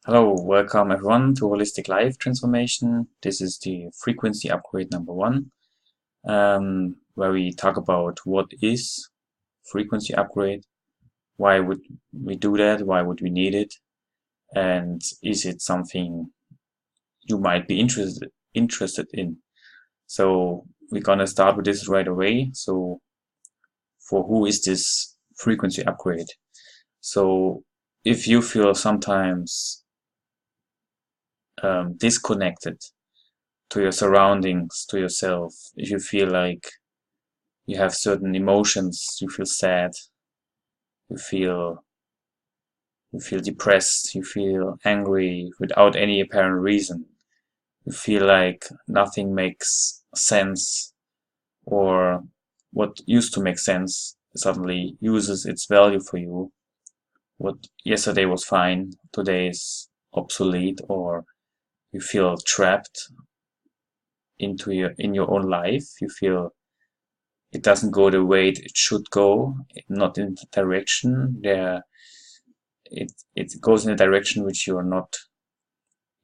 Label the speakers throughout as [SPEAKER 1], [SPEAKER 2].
[SPEAKER 1] Hello, welcome everyone to Holistic Life Transformation. This is the frequency upgrade number one, where we talk about what is frequency upgrade, why would we do that, why would we need it, and is it something you might be interested in. So we're gonna start with this right away. So for who is this frequency upgrade? So if you feel sometimes disconnected to your surroundings, to yourself, if you feel like you have certain emotions, you feel sad, you feel you feel depressed, you feel angry without any apparent reason, you feel like nothing makes sense, or what used to make sense suddenly loses its value for you. What yesterday was fine, today is obsolete, or you feel trapped in your own life. You feel it doesn't go the way it should go, not in the direction there. It goes in a direction which you're not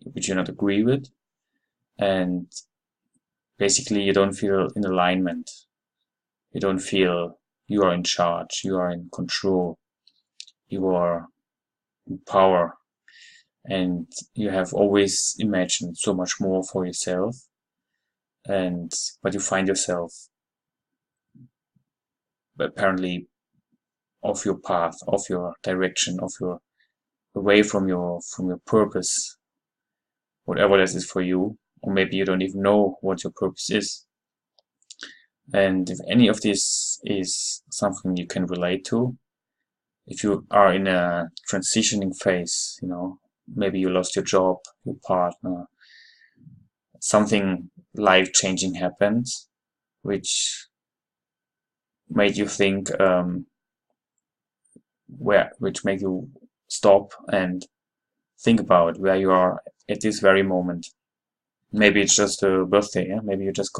[SPEAKER 1] agree with, and basically you don't feel in alignment. You don't feel you are in charge, you are in control, you are in power, and you have always imagined so much more for yourself, and but you find yourself apparently off your path, off your direction, off your away from your purpose, whatever that is for you, or maybe you don't even know what your purpose is. And if any of this is something you can relate to, if you are in a transitioning phase, maybe you lost your job, your partner, something life-changing happened, which made you think, which made you stop and think about where you are at this very moment. Maybe it's just a birthday, yeah? Maybe you just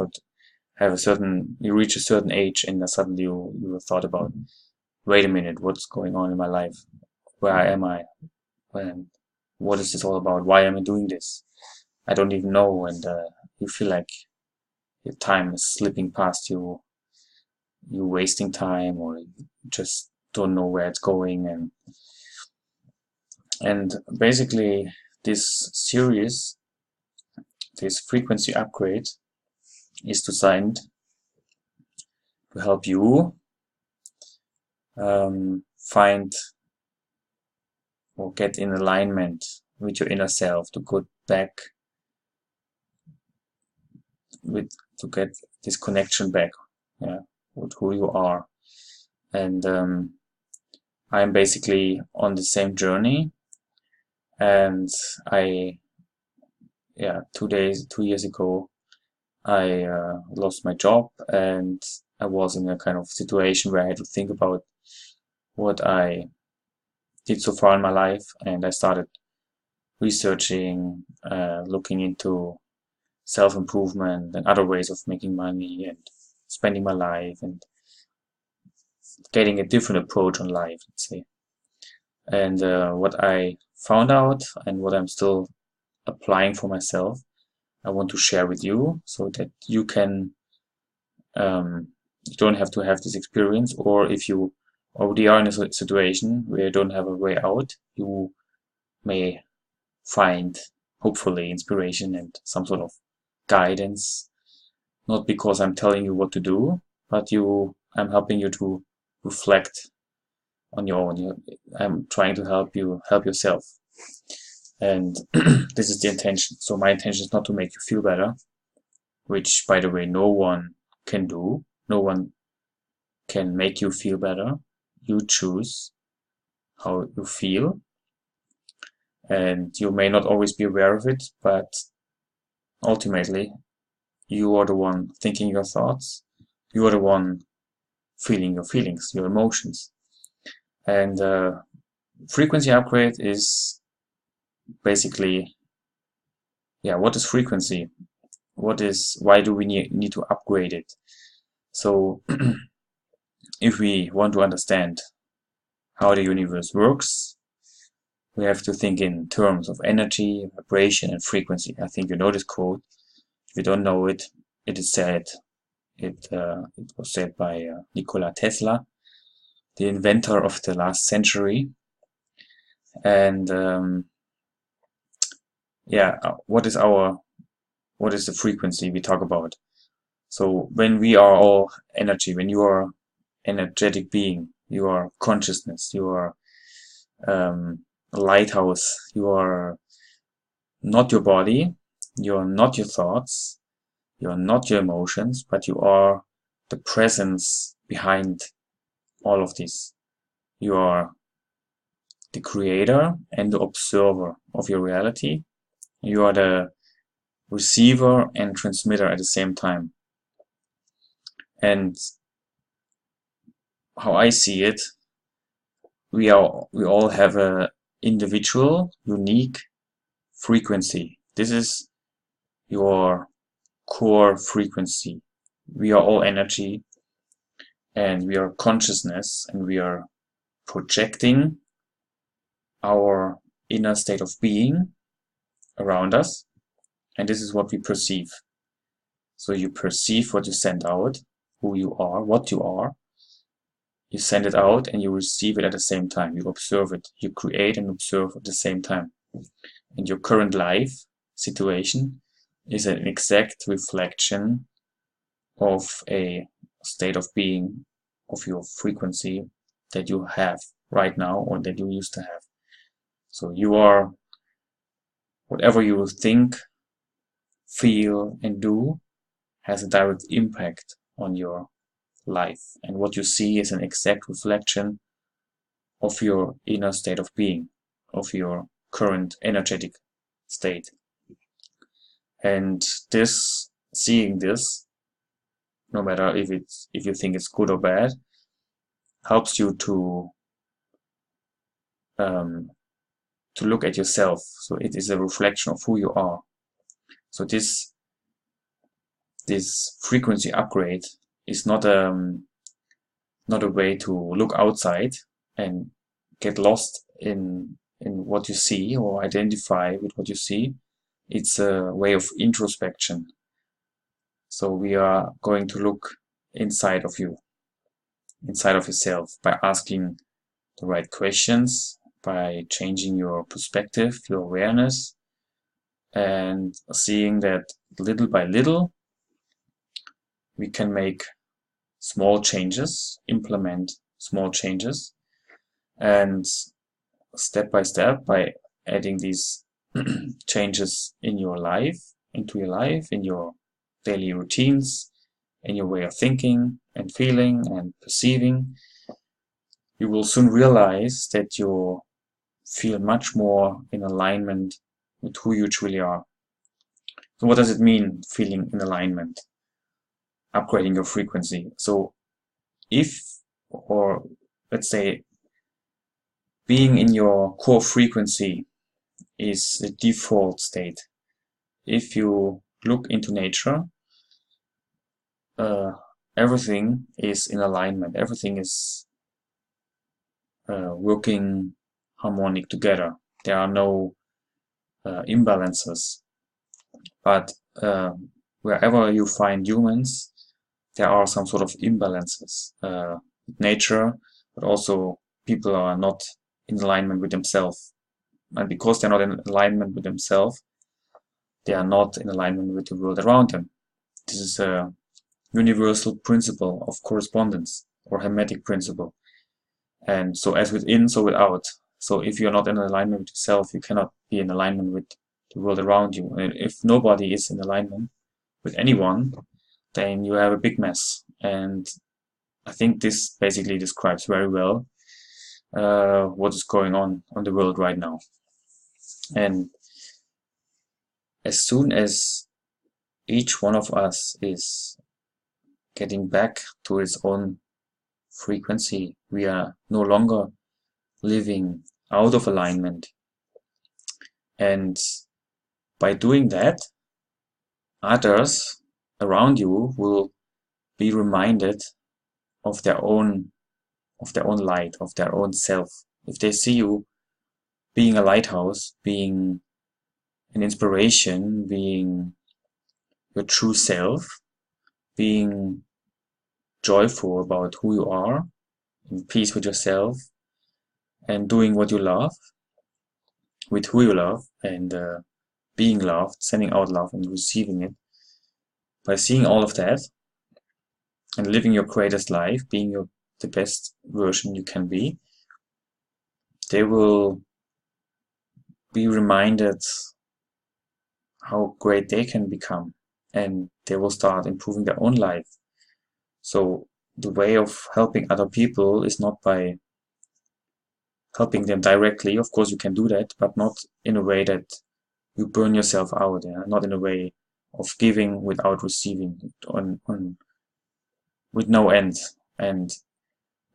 [SPEAKER 1] you reach a certain age and then suddenly you thought about, wait a minute, what's going on in my life? Where am I? And what is this all about? Why am I doing this? I don't even know. And you feel like your time is slipping past you, you're wasting time, or you just don't know where it's going. And basically, this series, this frequency upgrade, is designed to help you find or get in alignment with your inner self, to go back to get this connection back, yeah, with who you are. And I'm basically on the same journey, and I, yeah, 2 years ago, I lost my job, and I was in a kind of situation where I had to think about what I did so far in my life, and I started researching, looking into self-improvement and other ways of making money and spending my life and getting a different approach on life, let's say. And what I found out and what I'm still applying for myself, I want to share with you so that you don't have to have this experience, or if you already are in a situation where you don't have a way out, you may find hopefully inspiration and some sort of guidance, not because I'm telling you what to do, but I'm helping you to reflect on your own. I'm trying to help you help yourself. And this is the intention. So my intention is not to make you feel better, which, by the way, no one can do. No one can make you feel better. You choose how you feel, and you may not always be aware of it, but ultimately, you are the one thinking your thoughts. You are the one feeling your feelings, your emotions. And frequency upgrade is basically, yeah, what is frequency? Why do we need to upgrade it? So if we want to understand how the universe works, we have to think in terms of energy, vibration, and frequency. I think you know this quote. If you don't know it, it is said. It was said by Nikola Tesla, the inventor of the last century. And yeah, what is the frequency we talk about? So when we are all energy, when you are energetic being, you are consciousness, you are a lighthouse, you are not your body, you are not your thoughts, you are not your emotions, but you are the presence behind all of this. You are the creator and the observer of your reality. You are the receiver and transmitter at the same time. And how I see it, we all have a individual, unique frequency. This is your core frequency. We are all energy, and we are consciousness, and we are projecting our inner state of being around us, and this is what we perceive. So you perceive what you send out, who you are, what you are. You send it out and you receive it at the same time. You observe it. You create and observe at the same time. And your current life situation is an exact reflection of a state of being, of your frequency that you have right now or that you used to have. So you are, whatever you think, feel, and do has a direct impact on your life. And what you see is an exact reflection of your inner state of being, of your current energetic state. And seeing this, no matter if you think it's good or bad, helps you to look at yourself. So it is a reflection of who you are. So this frequency upgrade is not a way to look outside and get lost in what you see or identify with what you see. It's a way of introspection. So we are going to look inside of you, inside of yourself, by asking the right questions, by changing your perspective, your awareness, and seeing that little by little we can make small changes, implement small changes, and step by step, by adding these changes in your life, into your life, in your daily routines, in your way of thinking and feeling and perceiving, you will soon realize that you feel much more in alignment with who you truly are. So what does it mean, feeling in alignment? Upgrading your frequency. So let's say, being in your core frequency is the default state. If you look into nature, everything is in alignment. Everything is working harmonic together. There are no imbalances. But wherever you find humans, there are some sort of imbalances. Nature, but also people are not in alignment with themselves. And because they're not in alignment with themselves, they are not in alignment with the world around them. This is a universal principle of correspondence, or hermetic principle. And so as within, so without. So if you're not in alignment with yourself, you cannot be in alignment with the world around you. And if nobody is in alignment with anyone, then you have a big mess. And I think this basically describes very well what is going on the world right now. And as soon as each one of us is getting back to its own frequency, we are no longer living out of alignment. And by doing that, others around you will be reminded of their own light, of their own self. If they see you being a lighthouse, being an inspiration, being your true self, being joyful about who you are, in peace with yourself, and doing what you love, with who you love, and being loved, sending out love and receiving it. By seeing all of that and living your greatest life, being the best version you can be, they will be reminded how great they can become, and they will start improving their own life. So the way of helping other people is not by helping them directly. Of course, you can do that, but not in a way that you burn yourself out. Yeah? Not in a way of giving without receiving, with no end. And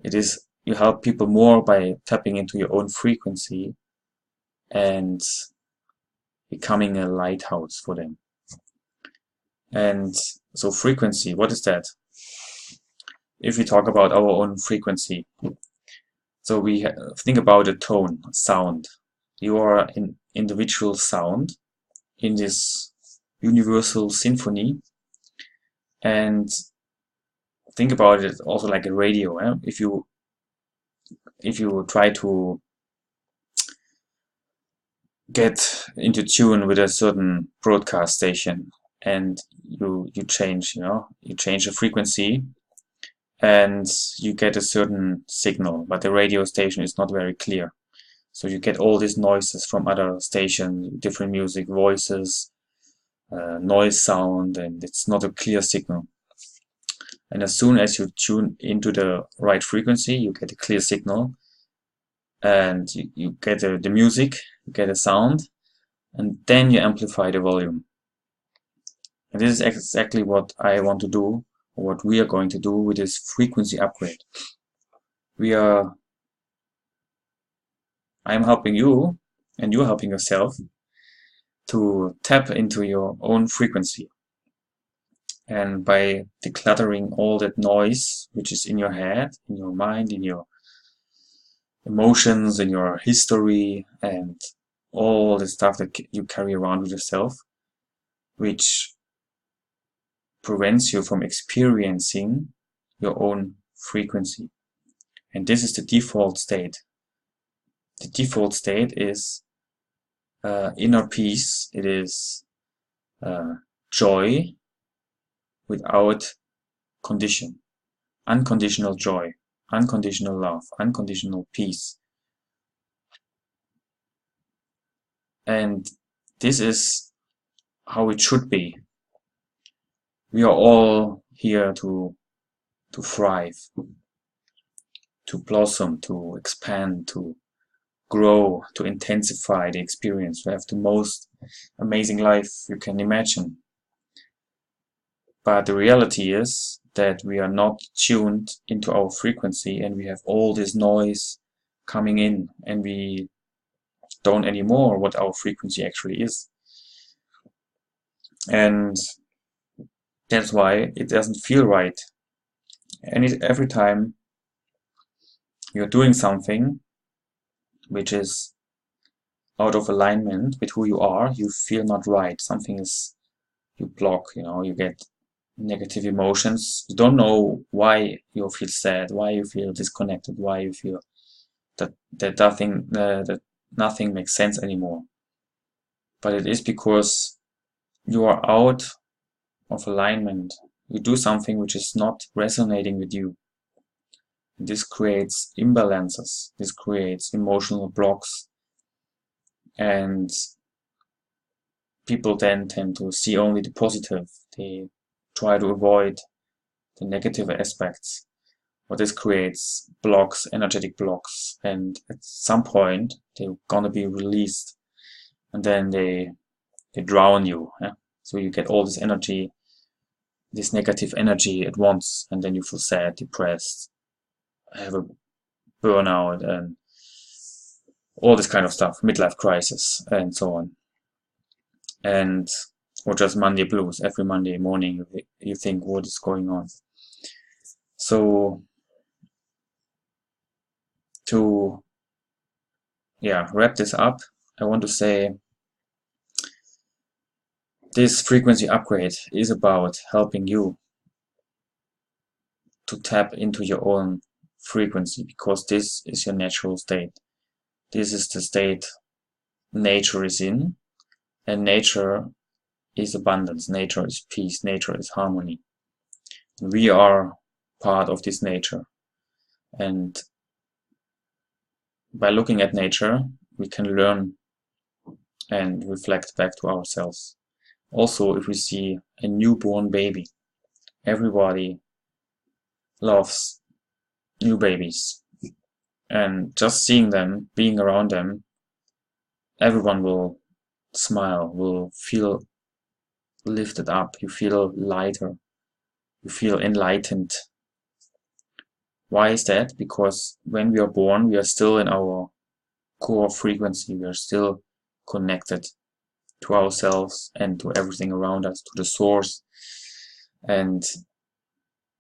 [SPEAKER 1] it is, you help people more by tapping into your own frequency and becoming a lighthouse for them. And so frequency, what is that? If we talk about our own frequency, so we think about a tone, sound. You are an individual sound in this universal symphony, and think about it also like a radio. Eh? If you try to get into tune with a certain broadcast station, and you change, you change the frequency, and you get a certain signal, but the radio station is not very clear. So you get all these noises from other stations, different music, voices, noise, sound, and it's not a clear signal. And as soon as you tune into the right frequency, you get a clear signal, and you get the music, you get a sound, and then you amplify the volume. And this is exactly what I want to do, or what we are going to do with this frequency upgrade. I'm helping you, and you're helping yourself to tap into your own frequency. And by decluttering all that noise which is in your head, in your mind, in your emotions, in your history, and all the stuff that you carry around with yourself, which prevents you from experiencing your own frequency. And this is the default state. The default state is inner peace. It is joy without condition, unconditional joy, unconditional love, unconditional peace. And this is how it should be. We are all here to thrive, to blossom, to expand, to grow, to intensify the experience, to have the most amazing life you can imagine. But the reality is that we are not tuned into our frequency, and we have all this noise coming in, and we don't anymore what our frequency actually is. And that's why it doesn't feel right. And every time you're doing something which is out of alignment with who you are, you feel not right. Something is, you block, you get negative emotions. You don't know why you feel sad, why you feel disconnected, why you feel that nothing makes sense anymore. But it is because you are out of alignment. You do something which is not resonating with you. This creates imbalances. This creates emotional blocks. And people then tend to see only the positive. They try to avoid the negative aspects. But this creates blocks, energetic blocks. And at some point, they're gonna be released. And then they drown you. Yeah? So you get all this energy, this negative energy at once, and then you feel sad, depressed, have a burnout, and all this kind of stuff, midlife crisis, and so on. And or just Monday blues. Every Monday morning you think, what is going on? So to yeah, wrap this up, I want to say this frequency upgrade is about helping you to tap into your own frequency, because this is your natural state. This is the state nature is in, and nature is abundance, nature is peace, nature is harmony. We are part of this nature, and by looking at nature, we can learn and reflect back to ourselves. Also, if we see a newborn baby, everybody loves new babies, and just seeing them, being around them, everyone will smile, will feel lifted up, you feel lighter, you feel enlightened. Why is that? Because when we are born, we are still in our core frequency, we are still connected to ourselves and to everything around us, to the source. And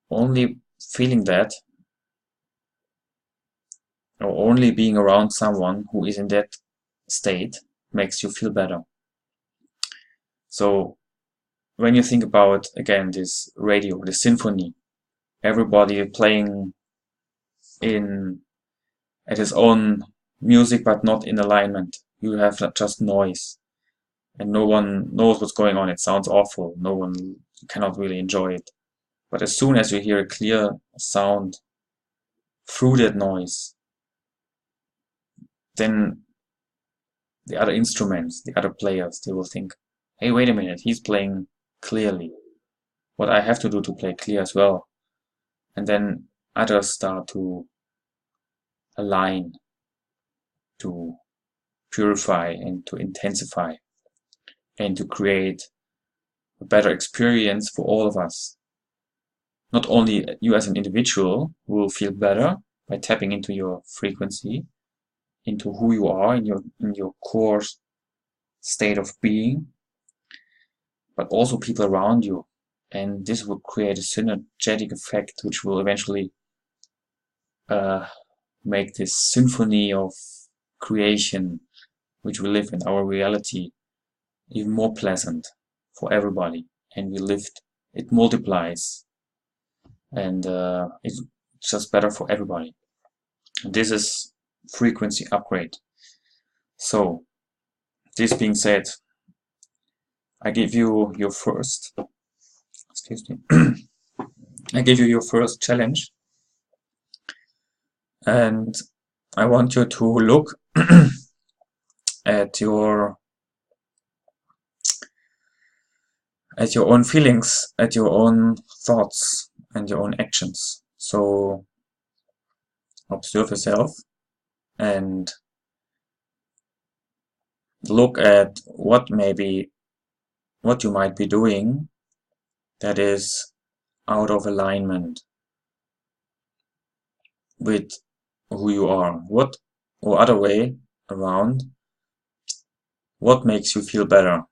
[SPEAKER 1] only feeling that, or only being around someone who is in that state, makes you feel better. So when you think about, again, this radio, the symphony, everybody playing in at his own music but not in alignment. You have just noise, and no one knows what's going on. It sounds awful. No one cannot really enjoy it. But as soon as you hear a clear sound through that noise, then the other instruments, the other players, they will think, hey, wait a minute, he's playing clearly. What I have to do to play clear as well. And then others start to align, to purify and to intensify and to create a better experience for all of us. Not only you as an individual will feel better by tapping into your frequency, into who you are in your core state of being, but also people around you. And this will create a synergetic effect which will eventually make this symphony of creation which we live in, our reality, even more pleasant for everybody. And we lift, it multiplies, and it's just better for everybody. This is frequency upgrade. So this being said, I give you your first, excuse me, I give you your first challenge, and I want you to look at your own feelings, at your own thoughts and your own actions. So observe yourself and look at what you might be doing that is out of alignment with who you are. What, or other way around, what makes you feel better?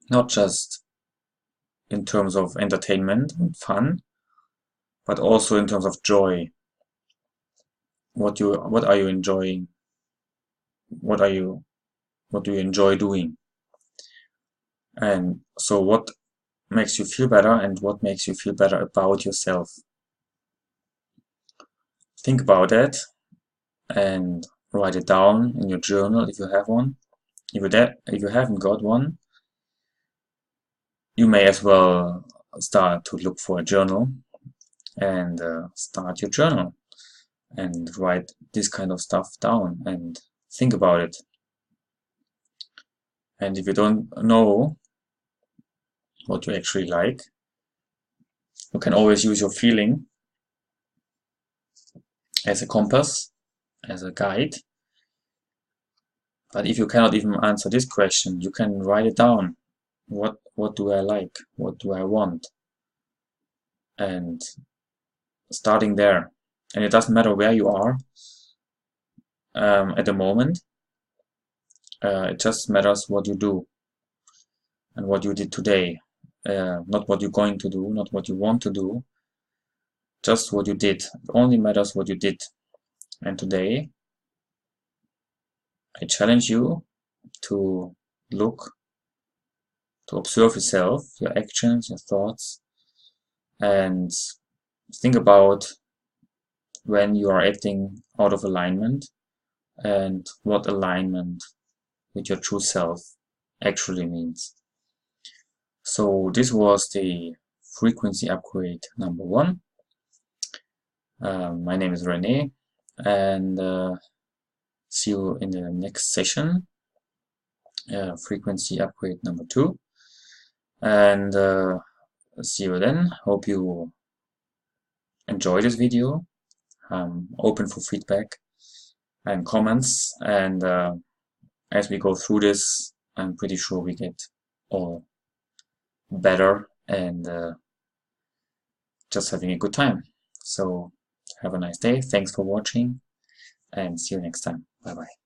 [SPEAKER 1] Not just in terms of entertainment and fun, but also in terms of joy. What are you enjoying? What do you enjoy doing? And so what makes you feel better, and what makes you feel better about yourself? Think about that and write it down in your journal if you have one. If you haven't got one, you may as well start to look for a journal and start your journal and write this kind of stuff down and think about it. And if you don't know what you actually like, you can always use your feeling as a compass, as a guide. But if you cannot even answer this question, you can write it down. What do I like? What do I want? And starting there. And it doesn't matter where you are at the moment. It just matters what you do and what you did today. Not what you're going to do, not what you want to do, just what you did. It only matters what you did. And today, I challenge you to observe yourself, your actions, your thoughts, and think about when you are acting out of alignment and what alignment with your true self actually means. So this was the frequency upgrade number 1. My name is Rene, and see you in the next session, frequency upgrade number 2. And see you then. Hope you enjoy this video. I'm open for feedback and comments, and as we go through this, I'm pretty sure we get all better and just having a good time. So have a nice day. Thanks for watching, and see you next time. Bye bye.